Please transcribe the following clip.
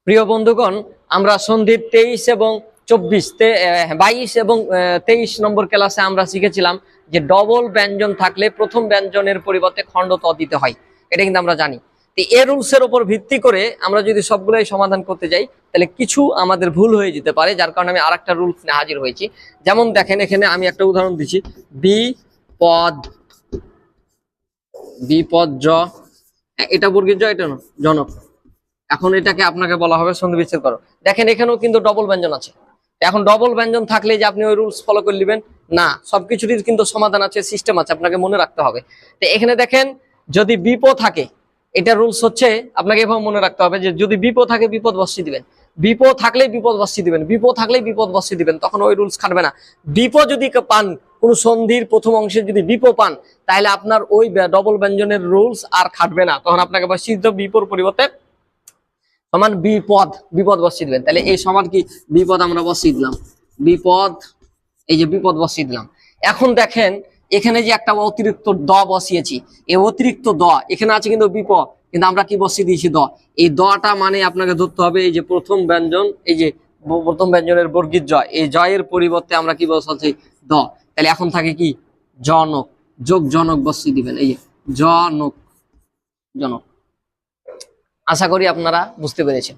প্রিয় বন্ধুগণ, আমরা সন্ধির 23 এবং 22 এবং 23 নম্বর ক্লাসে আমরা শিখেছিলাম যে ডবল ব্যঞ্জন থাকলে প্রথম ব্যঞ্জনের পরিবর্তে খণ্ড ত দিতে হয়। এটা কিন্তু আমরা জানি। তো এই রুলসের উপর ভিত্তি করে আমরা যদি সবগুলোই সমাধান করতে যাই তাহলে কিছু আমাদের ভুল হয়ে যেতে পারে, যার কারণে আমি আরেকটা রুলস নিয়ে হাজির হয়েছি। যেমন দেখেন, এখানে আমি একটা উদাহরণ দিচ্ছি, বিপদ জ, এটা বর্গের জ, এটা জনক। এখন এটাকে আপনাকে বলা হবে সন্ধি বিচ্ছেদ করো। দেখেন এখানেও কিন্তু ডবল ব্যঞ্জন আছে। এখন ডবল ব্যঞ্জন থাকলে যে আপনি ওই রুলস ফলো করে নেবেন না, সবকিছুরই কিন্তু সমাধান আছে, সিস্টেম আছে, আপনাকে মনে রাখতে হবে। তো এখানে দেখেন, যদি বিপদ থাকে, এটা রুলস হচ্ছে আপনাকে এভাবে মনে রাখতে হবে যে যদি বিপদ থাকে বিপদ বসিয়ে দিবেন, বিপদ থাকলেই বিপদ বসিয়ে দিবেন, বিপদ থাকলেই বিপদ বসিয়ে দিবেন, তখন ওই রুলস খাটবে না। বিপদ যদি পান, কোন সন্ধির প্রথম অংশে যদি বিপদ পান, তাহলে আপনার ওই ডবল ব্যঞ্জনের রুলস আর খাটবে না, তখন আপনাকে বসিয়ে দিতে বিপর পরিবর্তে সমান বিপদ বসিয়ে দিবেন। তাহলে এই সমান কি বিপদ আমরা বসিয়ে দিলাম, বিপদ, এই যে বিপদ বসিয়ে দিলাম। এখন দেখেন এখানে যে একটা অতিরিক্ত দ বসিয়েছি, এই অতিরিক্ত দ এখানে আছে কিন্তু বিপদ, কিন্তু আমরা কি বসিয়ে দিয়েছি দ। এই দটা মানে আপনাকে ধরতে হবে এই যে প্রথম ব্যঞ্জন, এই যে প্রথম ব্যঞ্জনের বর্গীর জয়, এই জয়ের পরিবর্তে আমরা কি বসাচ্ছি দ। তাহলে এখন থাকে কি জনক, যোগ জনক বসিয়ে দিবেন, এই যে জনক। আশা করি আপনারা বুঝতে পেরেছেন।